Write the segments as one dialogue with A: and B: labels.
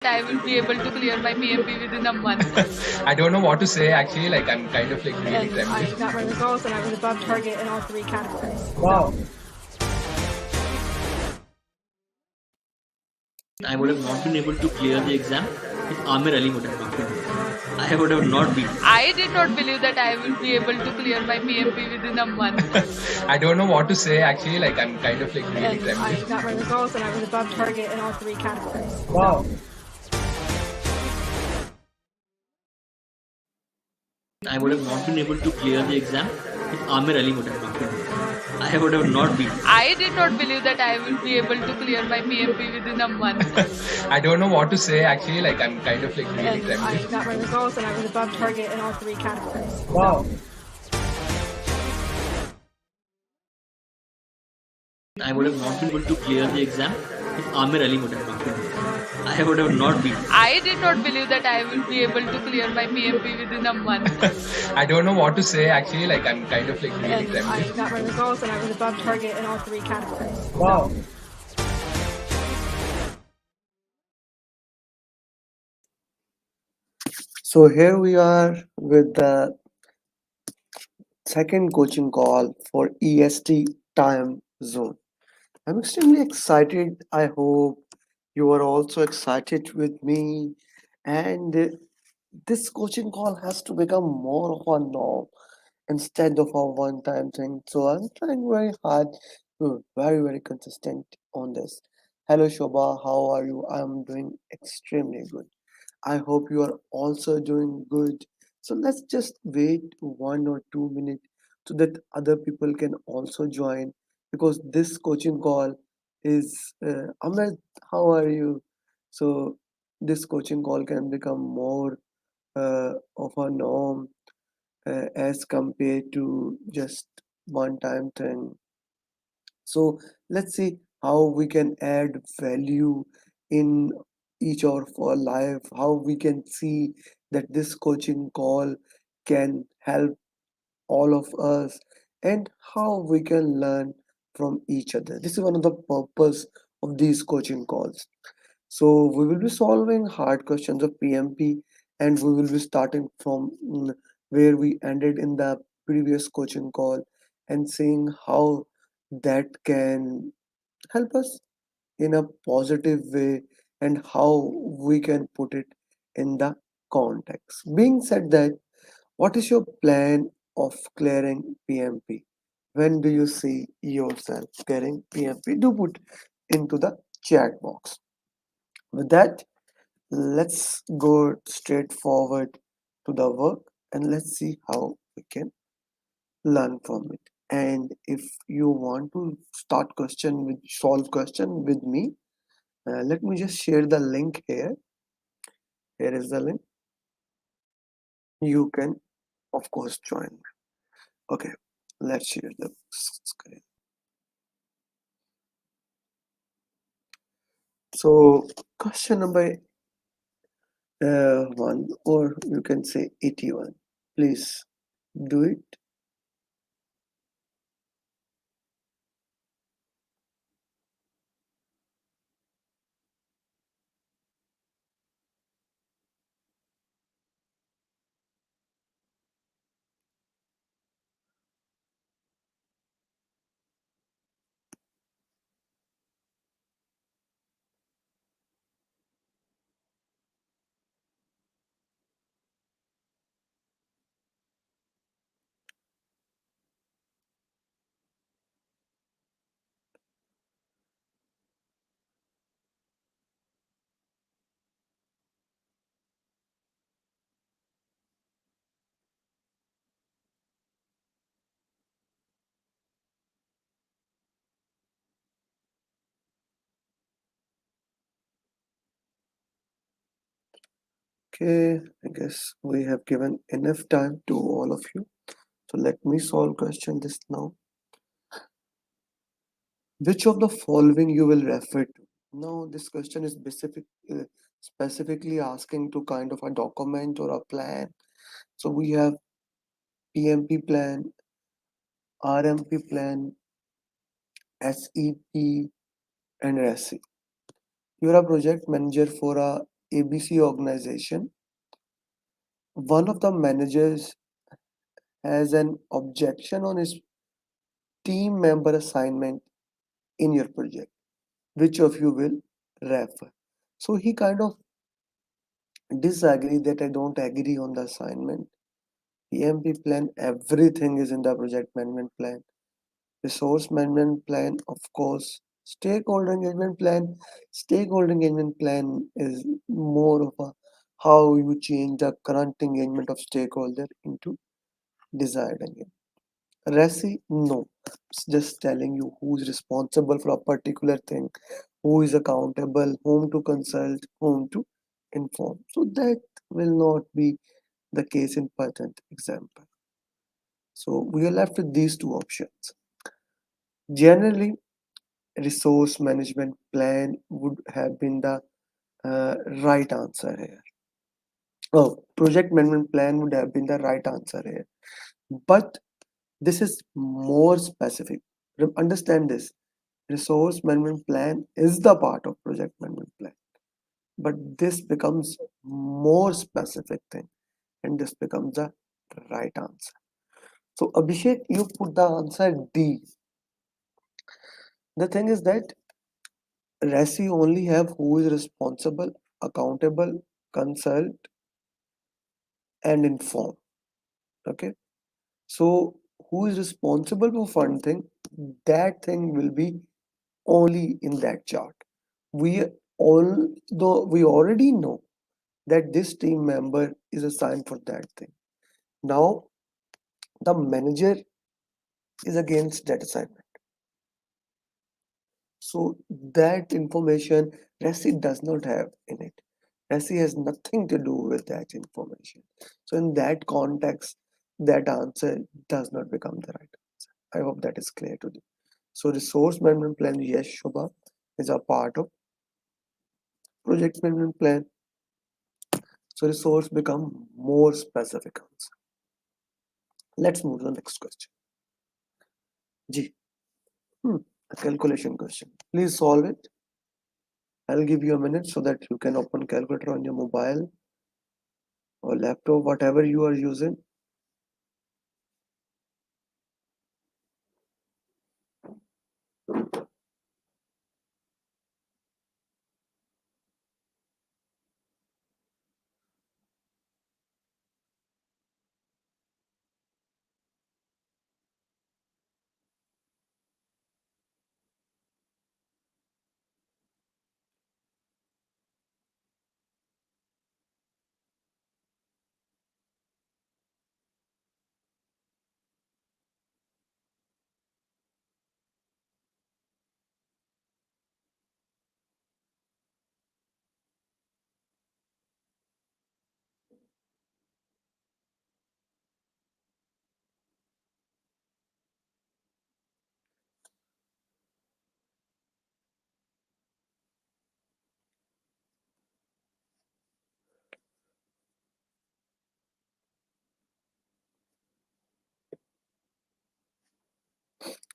A: I will be able to clear my PMP within a month.
B: I don't know what to say actually, like I'm kind of like really
A: And I
B: trembling.
A: got my results and I was above target in all 3 categories.
C: Wow.
D: I would have not been able to clear the exam if Amir Ali would have not been there. I would have not been.
A: I did not believe that I will be able to clear my PMP within a month.
B: I don't know what to say actually, like I'm kind of like really
A: And I
B: trembling.
A: got my results and I was above target in all 3 categories.
C: Wow.
D: I would have not been able to clear the exam if Amir Ali would have not been there. I would have not been.
A: I did not believe that I will be able to clear my PMP within a month.
B: I don't know what to say actually, like I'm kind of like really
A: And I
B: trembling.
A: got my results and I was above target in all 3 categories.
C: Wow.
D: I would have not been able to clear the exam if Amir Ali would have not been there. I would have not been.
A: I did not believe that I will be able to clear my PMP within a month.
B: I don't know what to say actually, like I'm kind of like really
A: And I
B: trembling.
A: got my results and I was above target in all 3 categories.
C: Wow. So here we are with the second coaching call for EST time zone. I'm extremely excited. I hope you are also excited with me. And this coaching call has to become more of a norm instead of a one time thing. So I'm trying very hard to be very, very consistent on this. Hello, Shobha. How are you? I'm doing extremely good. I hope you are also doing good. So let's just wait 1 or 2 minutes so that other people can also join because this coaching call is Ahmed, how are you? So this coaching call can become more of a norm as compared to just one time thing. So let's see how we can add value in each of our life, how we can see that this coaching call can help all of us and how we can learn from each other. This is one of the purpose of these coaching calls. So we will be solving hard questions of PMP and we will be starting from where we ended in the previous coaching call and seeing how that can help us in a positive way and how we can put it in the context. Being said that, what is your plan of clearing PMP? When do you see yourself clearing PMP? Do put into the chat box. With that, let's go straight forward to the work and let's see how we can learn from it. And if you want to start question with solve question with me, let me just share the link here. Here is the link. You can of course join. Okay, let's share the screen. So question number 1, or you can say 81. Please do it. Okay, I guess we have given enough time to all of you. So let me solve question this now. Which of the following you will refer to? Now this question is specifically asking to kind of a document or a plan. So we have PMP plan, RMP plan, SEP, and SC. You're a project manager for a ABC organization, one of the managers has an objection on his team member assignment in your project. Which of you will refer? So he kind of disagree that I don't agree on the assignment. PMP plan, everything is in the project management plan. Resource management plan, of course. Stakeholder engagement plan. Stakeholder engagement plan is more of a how you change the current engagement of stakeholder into desired engagement. RESI, no. It's just telling you who's responsible for a particular thing, who is accountable, whom to consult, whom to inform. So that will not be the case in patent example. So we are left with these two options. Generally, resource management plan would have been the right answer here. Oh, project management plan would have been the right answer here. But this is more specific. Understand this. Resource management plan is the part of project management plan. But this becomes more specific thing and this becomes the right answer. So Abhishek, you put the answer D. The thing is that RESI only have who is responsible, accountable, consult, and inform. Okay. So who is responsible for one thing? That thing will be only in that chart. Although we already know that this team member is assigned for that thing. Now the manager is against that assignment. So that information RESI does not have in it. RESI has nothing to do with that information. So in that context, that answer does not become the right answer. I hope that is clear to you. So resource management plan, yes, Shobha, is a part of project management plan. So resource become more specific answer. Let's move to the next question. G. A calculation question. Please solve it. I'll give you a minute so that you can open calculator on your mobile or laptop, whatever you are using.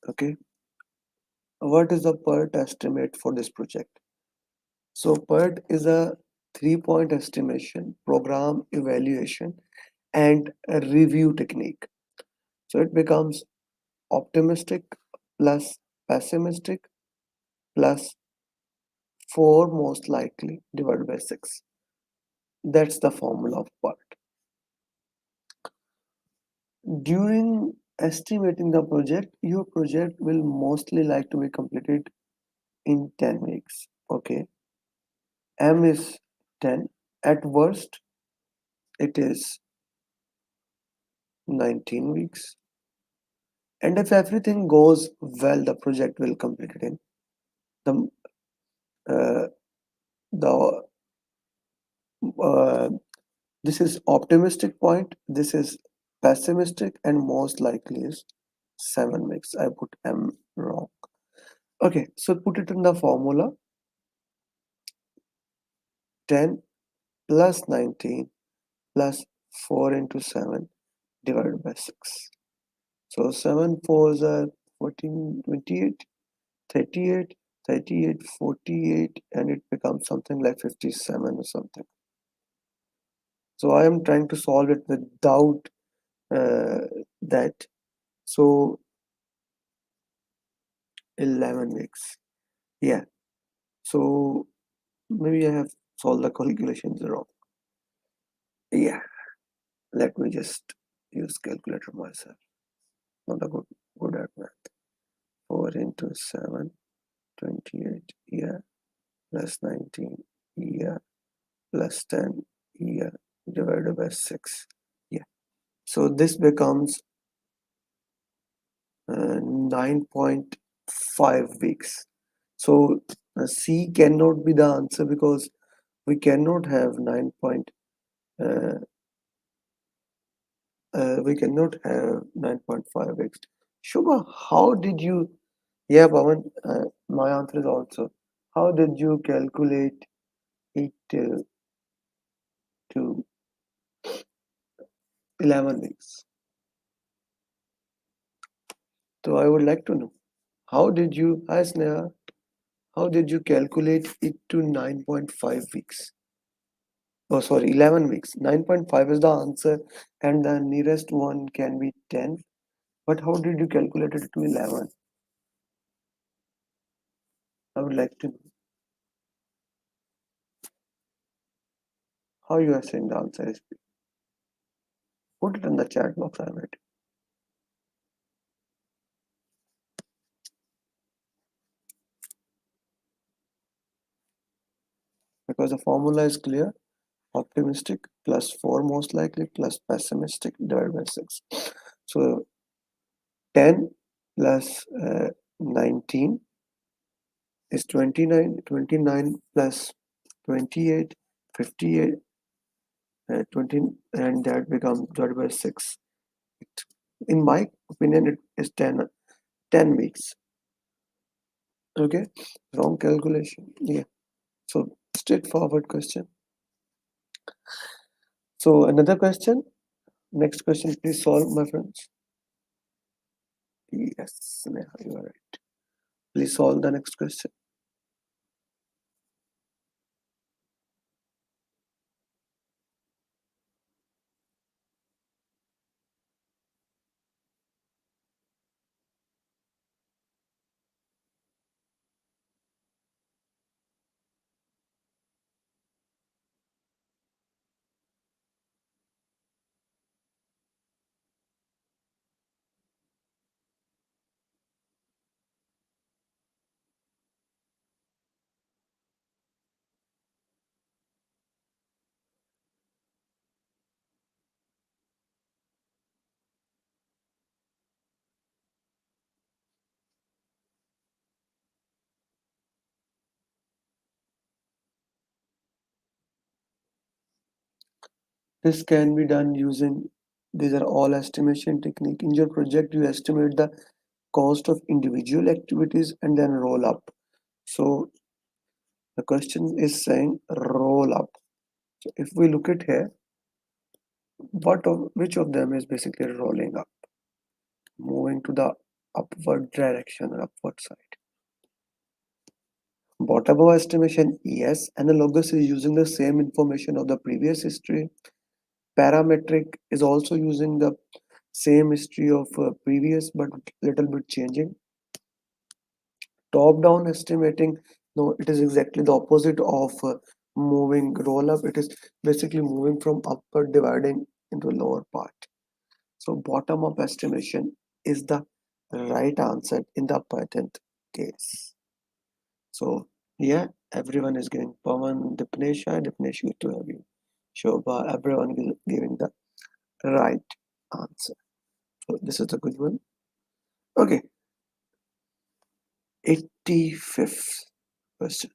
C: Okay. What is the PERT estimate for this project? So PERT is a 3-point estimation, program evaluation, and a review technique. So it becomes optimistic plus pessimistic plus 4 most likely divided by 6. That's the formula of PERT. During estimating the project, your project will mostly like to be completed in 10 weeks. Okay. M is 10. At worst, it is 19 weeks. And if everything goes well, the project will complete it in the uh, the this is optimistic point, this is pessimistic, and most likely is 7 weeks. I put M wrong. Okay, so put it in the formula. 10 plus 19 plus 4 into 7 divided by 6. So 7 4s are 14, 28, 38. 38, 48, and it becomes something like 57 or something. So I am trying to solve it without that. So 11 weeks. Yeah. So maybe I have solved the calculations wrong. Yeah. Let me just use calculator myself. Not a good at math. 4 into 7, 28. Yeah. Plus 19. Yeah. Plus 10. Yeah. Divided by 6. Yeah. So this becomes 9.5 weeks. So C cannot be the answer because we cannot have 9. We cannot have 9.5 weeks. Shubha, how did you? Yeah, Pawan, my answer is also. How did you calculate it to 11 weeks? So I would like to know. How did you, hi Sneha, how did you calculate it to 9.5 weeks? Oh, sorry, 11 weeks. 9.5 is the answer, and the nearest one can be 10. But how did you calculate it to 11? I would like to know how you are saying the answer is. Put it in the chat box. I wait. Because the formula is clear. Optimistic plus 4 most likely plus pessimistic divided by 6. So 10 plus 19 is 29. 29 plus 28, 58, 20, and that becomes divided by 6. In my opinion, it is 10 weeks. Okay, wrong calculation. Yeah. So straightforward question. So another question. Next question, please solve, my friends. Yes, Neha, you are right. Please solve the next question. This can be done using, these are all estimation technique. In your project, you estimate the cost of individual activities and then roll up. So the question is saying roll up. So if we look at here, which of them is basically rolling up, moving to the upward direction or upward side? Bottom up estimation, yes. Analogous is using the same information of the previous history. Parametric is also using the same history of previous but little bit changing. Top down estimating, no, it is exactly the opposite of moving roll up. It is basically moving from upward dividing into lower part. So bottom up estimation is the right answer in the patent case. So yeah, everyone is giving Pawan, Dipnesha, good to have you. Shobha, everyone is giving the right answer. So this is a good one. Okay, 85th question.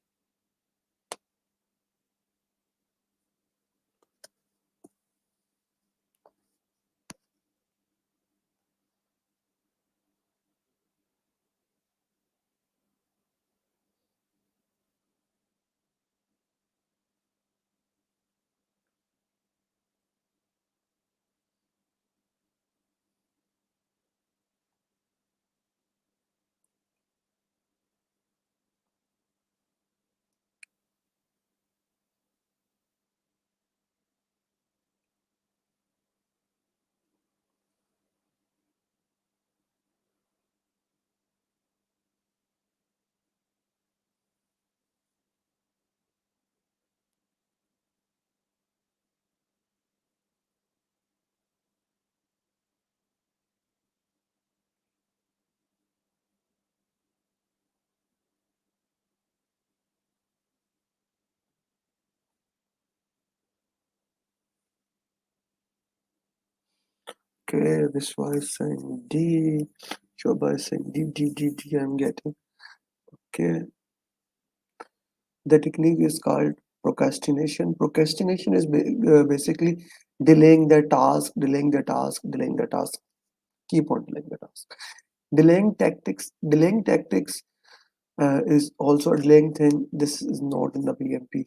C: Okay, Vishwa is saying D. Shobha is saying D. I'm getting. Okay. The technique is called procrastination. Procrastination is basically delaying the task, delaying the task, delaying the task. Keep on delaying the task. Delaying tactics is also a delaying thing. This is not in the PMP.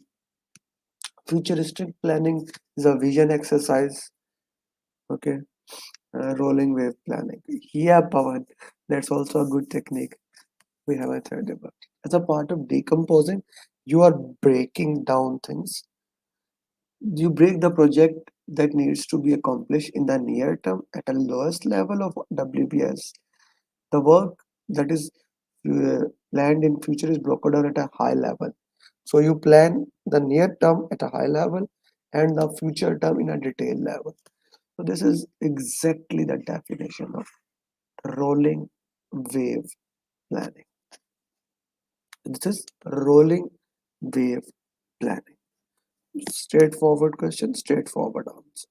C: Futuristic planning is a vision exercise. Okay. Rolling wave planning. Yeah, Pawan. That's also a good technique. We haven't heard about. As a part of decomposing, you are breaking down things. You break the project that needs to be accomplished in the near term at a lowest level of WBS. The work that is planned in future is broken down at a high level. So you plan the near term at a high level and the future term in a detailed level. So this is exactly the definition of rolling wave planning. This is rolling wave planning. Straightforward question, straightforward answer.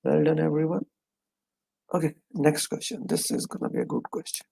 C: Well done, everyone. Okay, next question. This is gonna be a good question.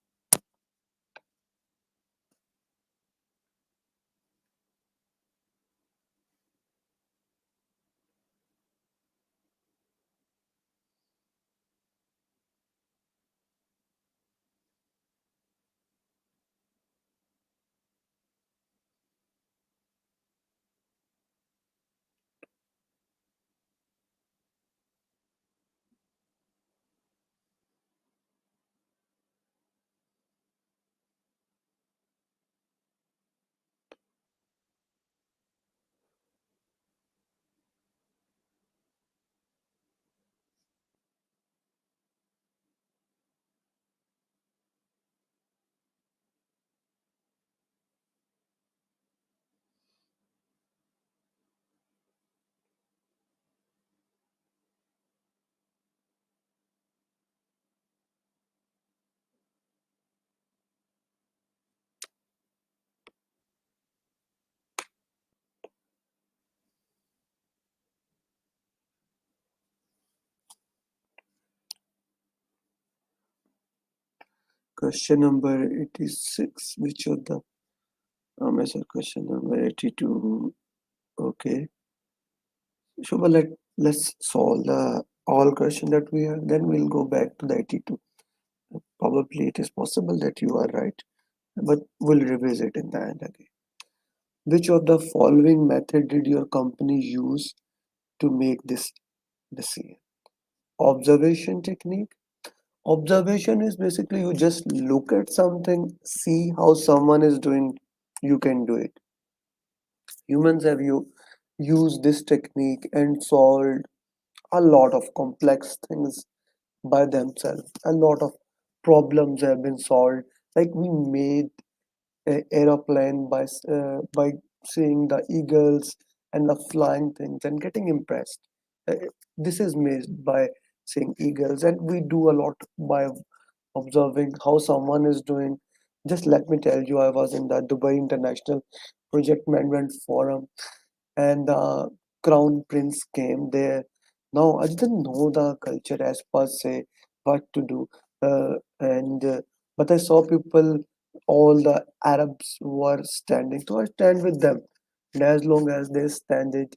C: Question number 86. Which of the question number 82. Okay. Shubha, let's solve the all question that we have, then we'll go back to the 82. Probably it is possible that you are right, but we'll revisit in the end again. Which of the following method did your company use to make this decision? Observation technique. Observation is basically you just look at something, see how someone is doing, you can do it. Humans have used this technique and solved a lot of complex things by themselves. A lot of problems have been solved. Like we made an aeroplane by seeing the eagles and the flying things and getting impressed. This is made by seeing eagles, and we do a lot by observing how someone is doing. Just let me tell you, I was in the Dubai International Project Management Forum, and the crown prince came there. Now I didn't know the culture as per se, what to do, and but I saw people, all the Arabs were standing, so I stand with them, and as long as they stand it,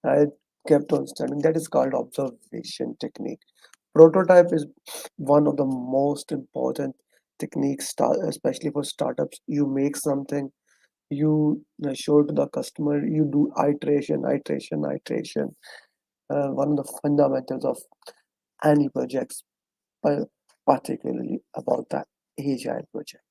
C: I kept on standing. That is called observation technique. Prototype is one of the most important techniques, especially for startups. You make something, you show to the customer, you do iteration. One of the fundamentals of any projects, particularly about that agile project.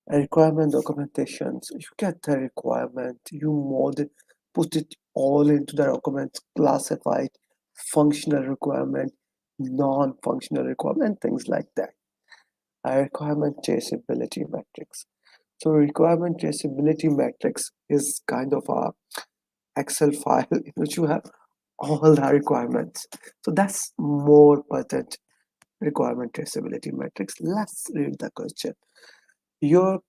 C: Requirement documentations. You get the requirement, you mold it, put it all into the document, classify it, functional requirement, non-functional requirement, things like that. A requirement traceability matrix. So requirement traceability matrix is kind of a Excel file in which you have all the requirements. So that's more potent requirement traceability matrix. Let's read the question. Your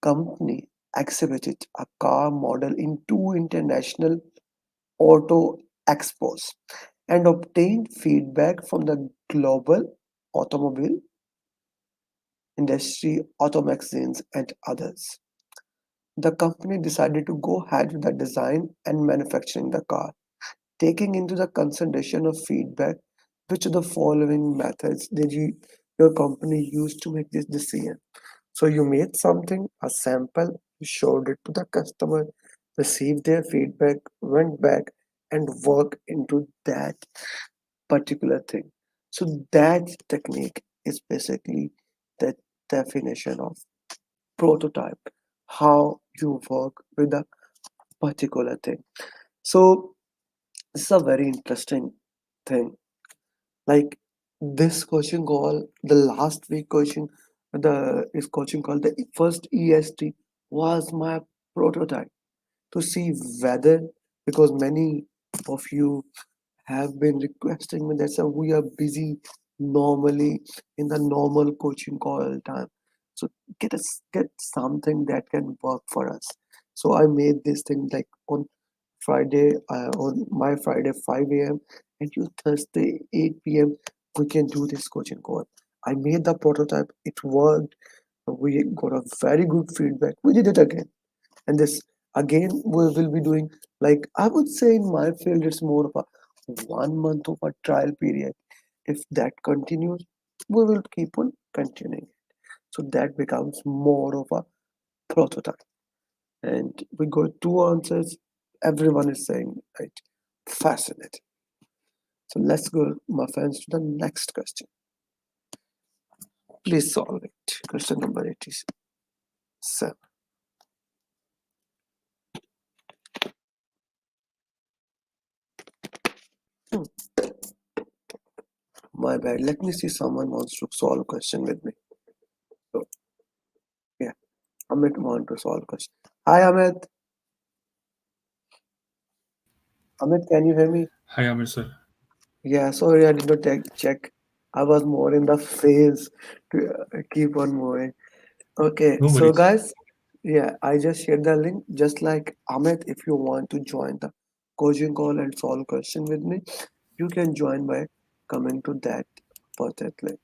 C: company exhibited a car model in two international auto expos and obtained feedback from the global automobile industry, auto magazines, and others. The company decided to go ahead with the design and manufacturing the car, taking into the consideration of feedback. Which of the following methods did your company use to make this decision? So you made something, a sample, you showed it to the customer, received their feedback, went back and worked into that particular thing. So that technique is basically the definition of prototype, how you work with a particular thing. So this is a very interesting thing. Like this coaching call, the last week coaching, the is coaching call, the first EST was my prototype to see whether, because many of you have been requesting me that sir, we are busy normally in the normal coaching call time. So get something that can work for us. So I made this thing like on Friday, on my Friday 5 a.m. and you Thursday 8 p.m. we can do this coaching call. I made the prototype. It worked. We got a very good feedback. We did it again, and this again we will be doing, like I would say in my field it's more of a 1 month of a trial period. If that continues, we will keep on continuing, so that becomes more of a prototype. And we got two answers. Everyone is saying right. Fascinating. So let's go, my friends, to the next question. Please solve it. Question number 87. Hmm, my bad. Let me see, someone wants to solve question with me. So yeah, Amit want to solve question. Hi Amit. Amit, can you hear me?
E: Hi, Amir sir.
C: Yeah, sorry, I did not check. I was more in the phase to keep on moving. Okay,
E: No
C: so
E: worries.
C: guys, yeah, I just shared the link. Just like Amit, if you want to join the coaching call and solve question with me, you can join by coming to that perfect link.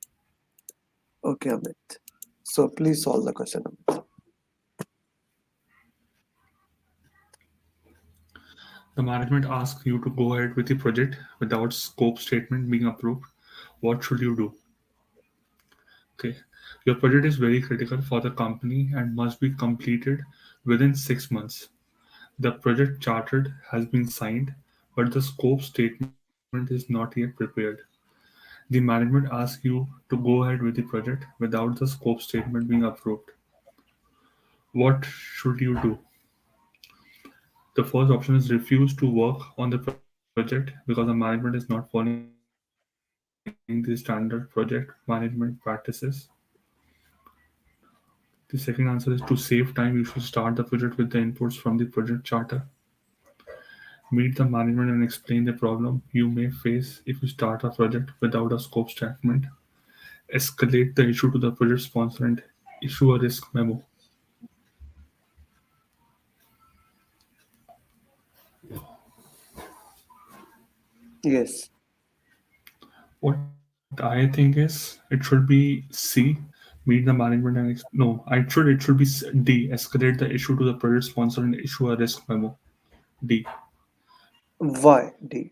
C: Okay, Amit. So please solve the question.
E: The management asks you to go ahead with the project without scope statement being approved. What should you do? Okay. Your project is very critical for the company and must be completed within 6 months. The project chartered has been signed, but the scope statement is not yet prepared. The management asks you to go ahead with the project without the scope statement being approved. What should you do? The first option is refuse to work on the project because the management is not following the standard project management practices. The second answer is to save time, you should start the project with the inputs from the project charter. Meet the management and explain the problem you may face if you start a project without a scope statement. Escalate the issue to the project sponsor and issue a risk memo.
C: Yes.
E: What I think is it should be C. Meet the management and no, it should be D. Escalate the issue to the project sponsor and issue a risk memo. D.
C: Why D?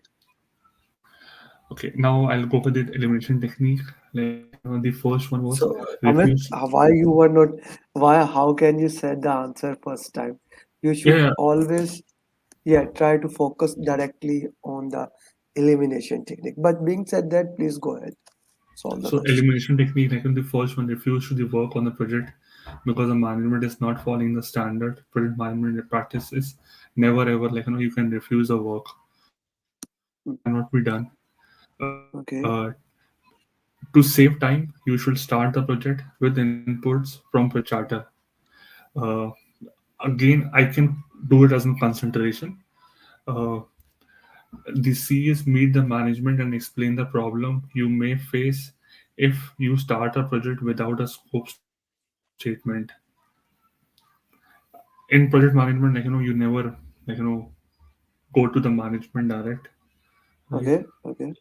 E: Okay, now I'll go for the elimination technique. The first one was
C: So
E: refuse.
C: Amit, why you were not? Why? How can you said the answer first time? You
E: Yeah,
C: should
E: yeah.
C: always, yeah, try to focus directly on the elimination technique. But being said that, please go ahead, solve the
E: So
C: question.
E: elimination technique, like in the first one, refuse to the work on the project because the management is not following the standard project management practices. Never ever, you can refuse the work. That
C: Mm,
E: cannot be done. Uh,
C: okay.
E: to save time, you should start the project with inputs from project charter. Uh, Again, I can do it as a concentration. Uh, the C is meet the management and explain the problem you may face if you start a project without a scope statement. In project management, you never, like, go to the management direct. right?
C: Okay, okay.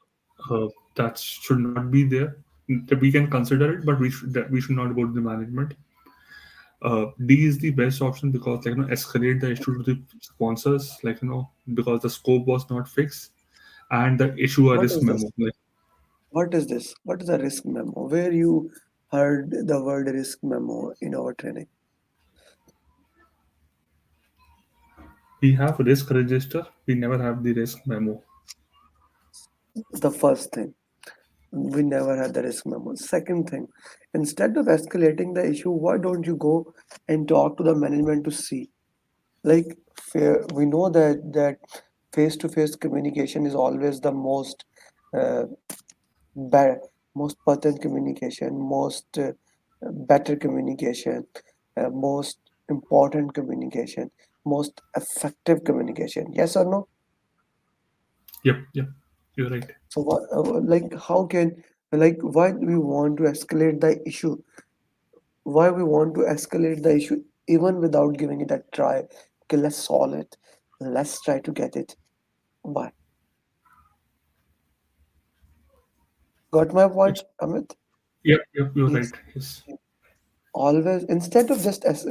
E: That should not be there. We can consider it, but we should not go to the management. D is the best option because escalate the issue to the sponsors, because the scope was not fixed and the issue a
C: What
E: risk
C: is this?
E: memo. Like
C: What is this? What is a risk memo? Where you heard the word risk memo in our training?
E: we have risk register, we never have the risk memo.
C: The first thing, we never had the risk memo. Second thing, instead of escalating the issue, why don't you go and talk to the management to see? Like, we know that face-to-face communication is always the most uh, bad, most potent communication, most better communication, most important communication, most effective communication. Yes or no?
E: Yep, you're right.
C: So what, like, how can, like, why do we want to escalate the issue? Why we want to escalate the issue even without giving it a try? Okay, let's solve it. Let's try to get it. Why? Got my point,
E: It's
C: Amit?
E: yep, you're right.
C: Yes.
E: Yes.
C: Always, instead of just as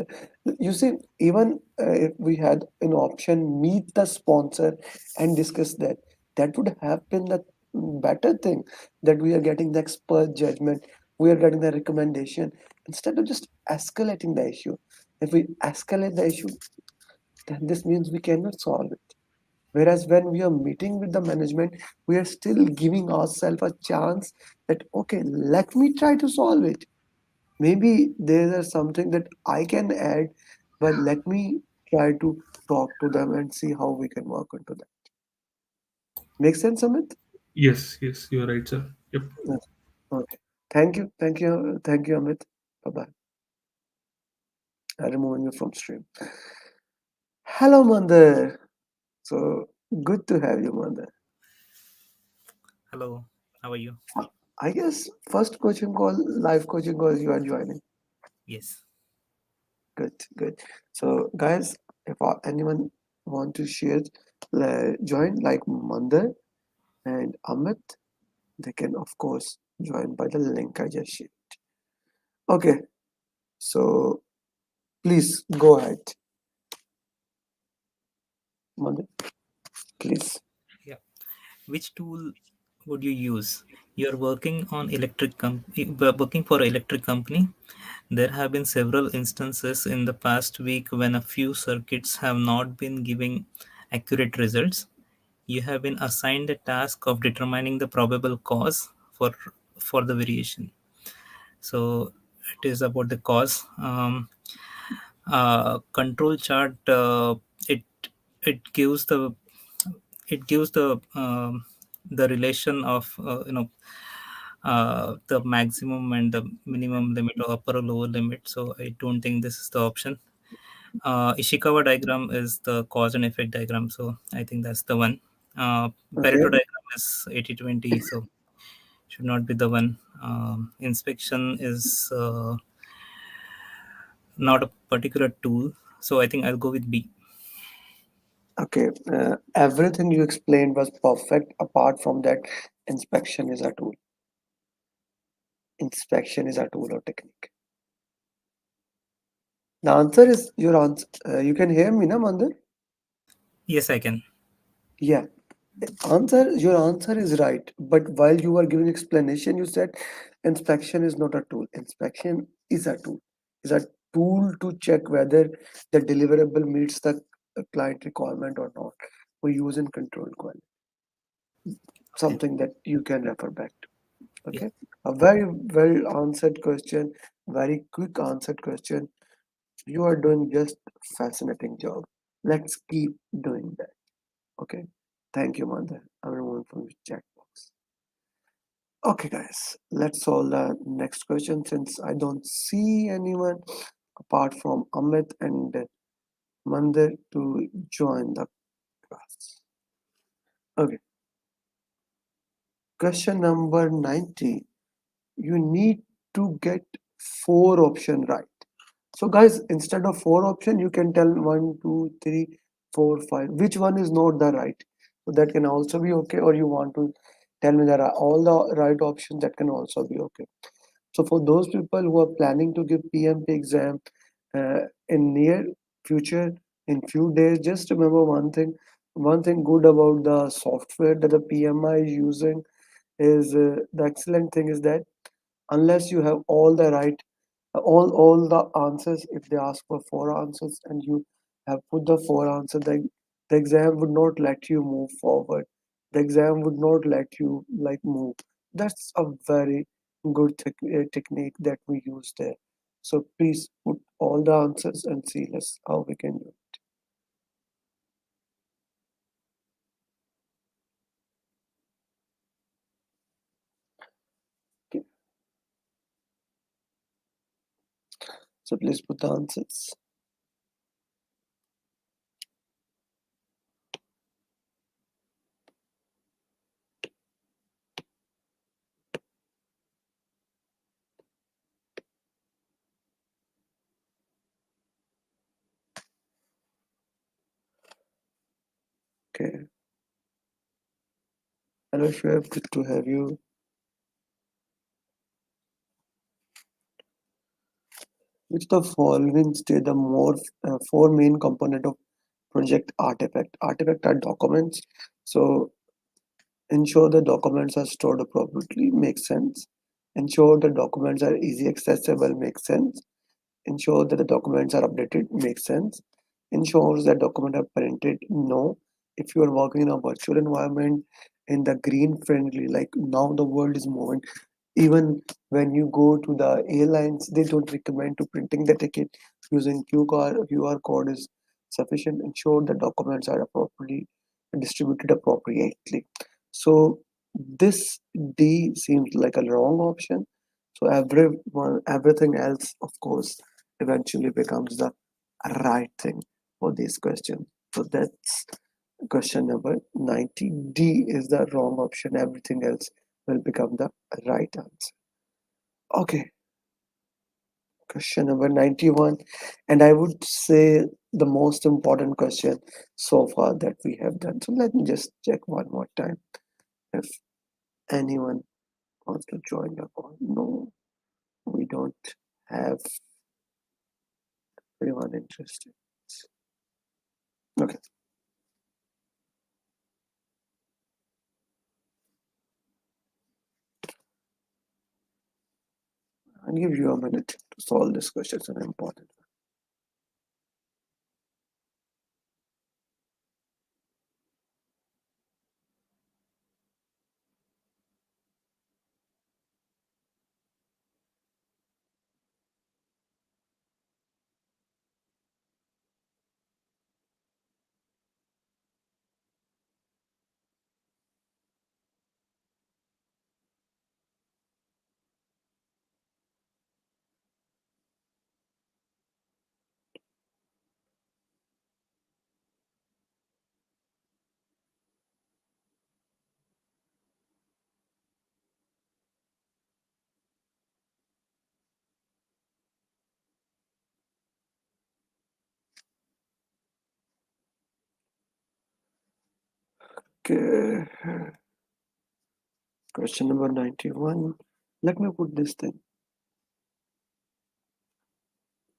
C: you see, even if we had an option, meet the sponsor and discuss that, that would have been the better thing, that we are getting the expert judgment, we are getting the recommendation instead of just escalating the issue. If we escalate the issue, then this means we cannot solve it. Whereas when we are meeting with the management, we are still giving ourselves a chance that, okay, let me try to solve it. Maybe there is something that I can add, but let me try to talk to them and see how we can work into that. Make sense, Amit?
E: Yes, you're right, sir. Yep.
C: Yes. Okay. Thank you, Amit. Bye bye. I'm removing you from stream. Hello, Mandar. So good to have you, Mandar.
F: Hello, how are you?
C: I guess first coaching call, live coaching call, you are joining.
F: Yes.
C: Good, good. So, guys, if anyone want to share, join like Mandar and Amit, they can of course join by the link I just shared. Okay, so please go ahead, Mandar. Please.
F: Yeah. Which tool would you use? You're working on working for an electric company. There have been several instances in the past week when a few circuits have not been giving accurate results. You have been assigned a task of determining the probable cause for the variation. So it is about the cause. Control chart, it it gives the relation of the maximum and the minimum limit or upper or lower limit. So I don't think this is the option. Ishikawa diagram is the cause and effect diagram, so I think that's the one. Pareto
C: Okay,
F: diagram is 80-20, so should not be the one. Inspection is not a particular tool, so I think I'll go with B.
C: okay. Everything you explained was perfect. Apart from that, inspection is a tool. Inspection is a tool or technique. The answer is your answer. You can hear me, na, Mandar?
F: Yes, I can.
C: Yeah. Your answer is right. But while you were giving explanation, you said inspection is not a tool. Inspection is a tool. Is a tool to check whether the deliverable meets the client requirement or not. We use in control quality.
F: Okay.
C: Something that you can refer back to.
F: Yeah.
C: Okay. A very well answered question. Very quick answered question. You are doing just fascinating job. Let's keep doing that. Okay. Thank you, Mother. I'm removing from the chat box. Okay, guys, let's solve the next question since I don't see anyone apart from Amit and Mandir to join the class. Okay, question number 90. You need to get 4 option right. So, guys, instead of 4 option, you can tell 1, 2, 3, 4, 5. Which one is not the right? So that can also be okay, or you want to tell me there are all the right options, that can also be okay. So for those people who are planning to give PMP exam in near future, in few days, just remember one thing. One thing good about the software that the PMI is using is the excellent thing is that unless you have all the right all the answers, if they ask for four answers and you have put the four answers, the exam would not let you move forward. The exam would not let you like move. That's a very good technique that we use there. So please put all the answers and see let's how we can do it. Okay. So please put the answers. Okay. Hello Shweb, good to have you. Which the following state the more four main component of project artifact? Artifact are documents. So ensure the documents are stored appropriately, makes sense. Ensure the documents are easy accessible, makes sense. Ensure that the documents are updated, makes sense. Ensures that documents are printed, no. If you are working in a virtual environment in the green friendly, like now the world is moving, even when you go to the airlines, they don't recommend to printing the ticket using QR code is sufficient. Ensure the documents are appropriately distributed appropriately. So this D seems like a wrong option. So everything else, of course, eventually becomes the right thing for this question. So that's question number 90. D is the wrong option. Everything else will become the right answer. Okay, question number 91. And I would say the most important question so far that we have done. So let me just check one more time if anyone wants to join the call. No, we don't have anyone interested. Okay. I'll give you a minute to solve this question. It's an important one. Okay. Question number 91. Let me put this thing.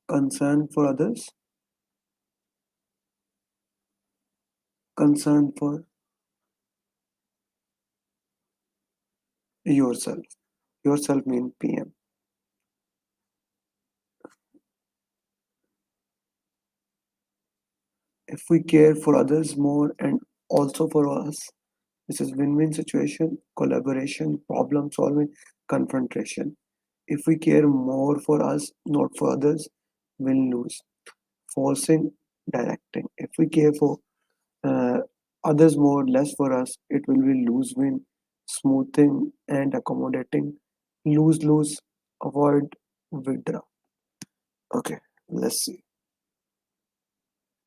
C: Concern for others. Concern for yourself. Yourself means PM. If we care for others more and also for us, this is win-win situation, collaboration, problem solving, confrontation. If we care more for us, not for others, we'll lose. Forcing, directing. If we care for uh, others more, less for us, it will be lose-win, smoothing and accommodating, lose-lose, avoid, withdraw. Okay, let's see.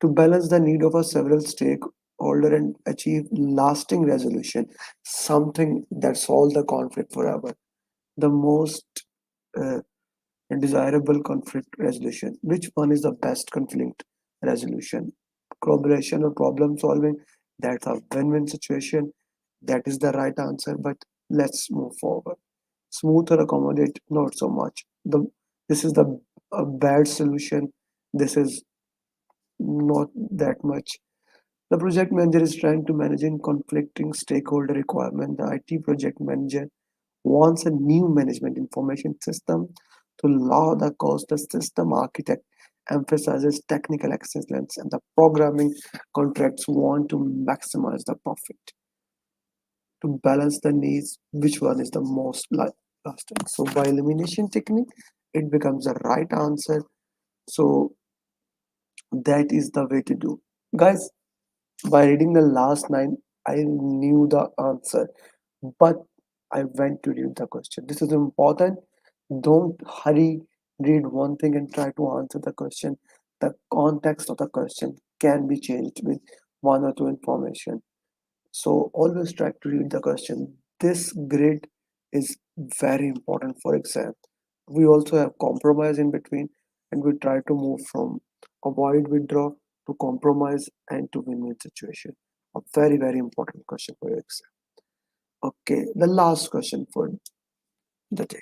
C: To balance the need of a several stakeholder and achieve lasting resolution, something that solves the conflict forever. The most uh, desirable conflict resolution. Which one is the best conflict resolution? Collaboration or problem solving, That's a win-win situation. That is the right answer, but let's move forward. Smooth or accommodate, not so much. This is the a bad solution. This is not that much. The project manager is trying to manage in conflicting stakeholder requirement. The IT project manager wants a new management information system to lower the cost. The system architect emphasizes technical excellence, and the programming contracts want to maximize the profit. To balance the needs, which one is the most lasting? So by elimination technique, it becomes the right answer. So that is the way to do. Guys, by reading the last line, I knew the answer, but I went to read the question. This is important. Don't hurry, read one thing and try to answer the question. The context of the question can be changed with one or two information. So always try to read the question. This grid is very important for exam. We also have compromise in between, and we try to move from avoid withdraw to compromise and to win-win situation. A very, very important question for your exam. Okay, the last question for the day.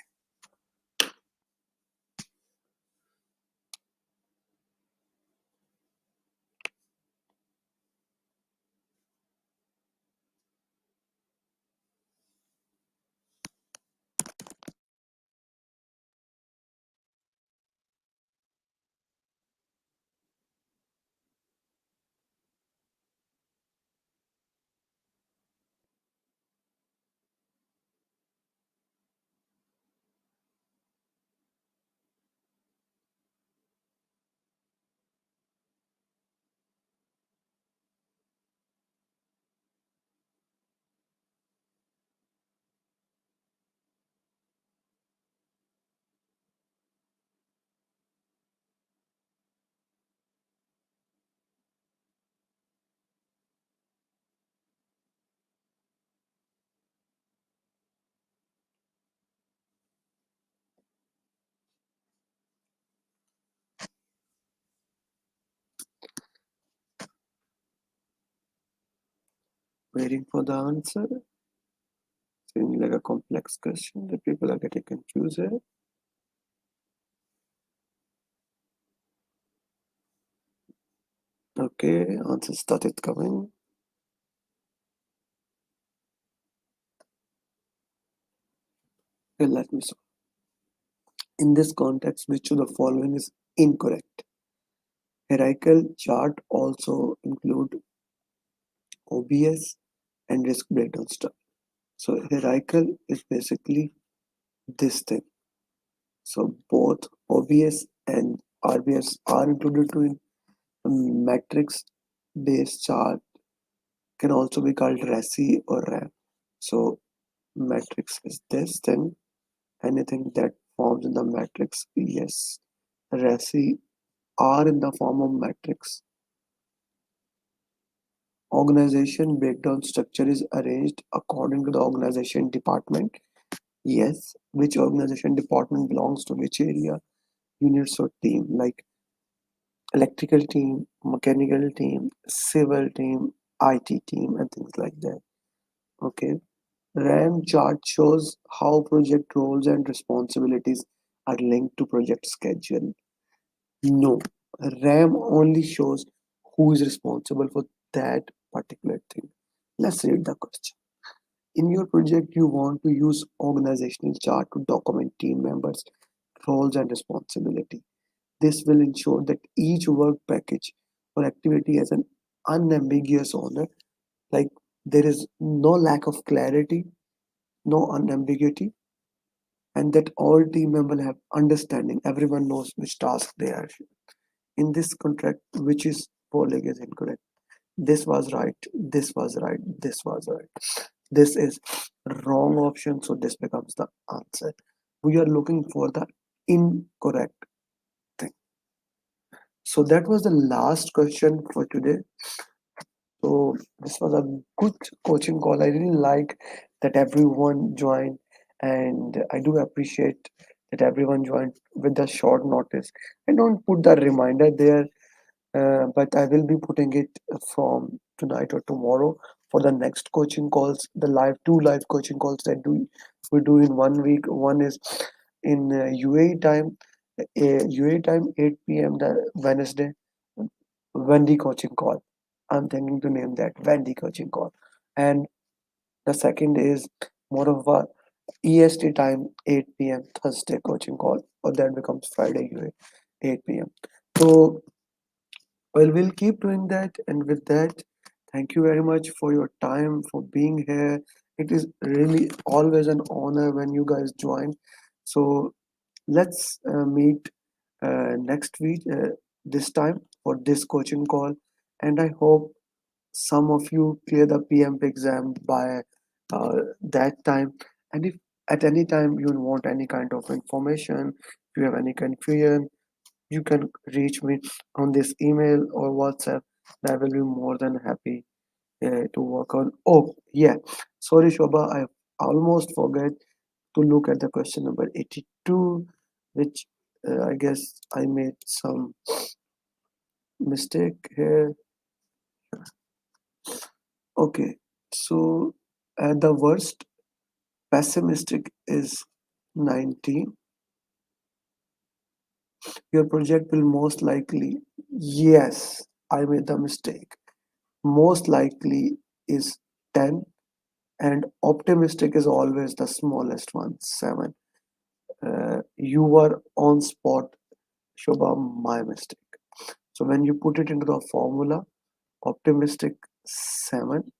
C: Waiting for the answer. Seems like a complex question that people are getting confused here. Okay, answer started coming. Okay, let me solve. In this context, which of the following is incorrect? Hierarchical chart also include OBS and risk breakdown stuff. So hierarchical is basically this thing. So both OBS and RBS are included in matrix based chart, can also be called RACI or RAM. So matrix is this thing. Anything that forms in the matrix, yes. RACI are in the form of matrix. Organization breakdown structure is arranged according to the organization department. Yes, which organization department belongs to which area, units or team, like electrical team, mechanical team, civil team, IT team, and things like that. Okay. RAM chart shows how project roles and responsibilities are linked to project schedule. No, RAM only shows who is responsible for that particular thing. Let's read the question. In your project, you want to use organizational chart to document team members' roles and responsibility. This will ensure that each work package or activity has an unambiguous owner, like there is no lack of clarity, no unambiguity, and that all team members have understanding. Everyone knows which task they are. In this contract, which is polling is incorrect. This was right, this was right, this was right. This is wrong option, so this becomes the answer. We are looking for the incorrect thing. So that was the last question for today. So this was a good coaching call. I really like that everyone joined, and I do appreciate that everyone joined with the short notice. I don't put the reminder there, but I will be putting it from tonight or tomorrow for the next coaching calls, the two live coaching calls that we do in 1 week. One is in UAE time, 8 p.m. the Wednesday, Wendy coaching call. I'm thinking to name that Wendy coaching call. And the second is more of a EST time, 8 p.m. Thursday coaching call, or that becomes Friday UAE, 8 p.m. So, well, we'll keep doing that. And with that, thank you very much for your time, for being here. It is really always an honor when you guys join. So, let's meet next week, this time for this coaching call. And I hope some of you clear the PMP exam by that time. And if at any time you want any kind of information, if you have any confusion, you can reach me on this email or WhatsApp. I will be more than happy to work on. Oh, yeah. Sorry, Shobha, I almost forget to look at the question number 82, which I guess I made some mistake here. Okay, so at the worst, pessimistic is 19. Your project will most likely, yes, I made the mistake. Most likely is 10, and optimistic is always the smallest one, 7. You were on spot, Shobha, my mistake. So when you put it into the formula, optimistic 7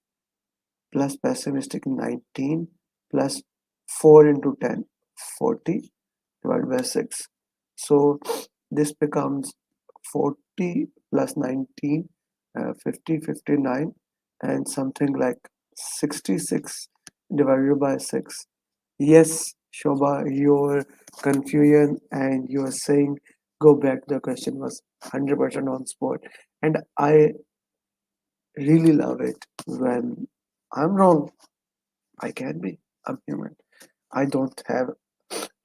C: plus pessimistic 19 plus 4 into 10, 40 divided by 6. So this becomes 40 plus 19, 50, 59, and something like 66 divided by 6. Yes, Shobha, your confusion and your saying go back to the question was 100% on spot. And I really love it when I'm wrong. I can be. I'm human. I don't have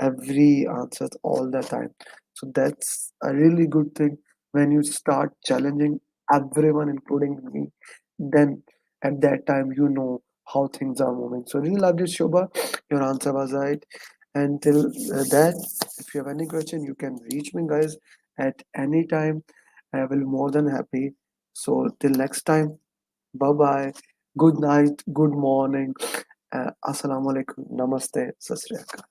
C: every answer all the time. So that's a really good thing when you start challenging everyone, including me. Then at that time, you know how things are moving. So really love this, Shobha. Your answer was right. And till that, if you have any question, you can reach me, guys, at any time. I will be more than happy. So till next time, bye bye. Good night. Good morning. Assalamu alaikum. Namaste. Sat Sri Akal.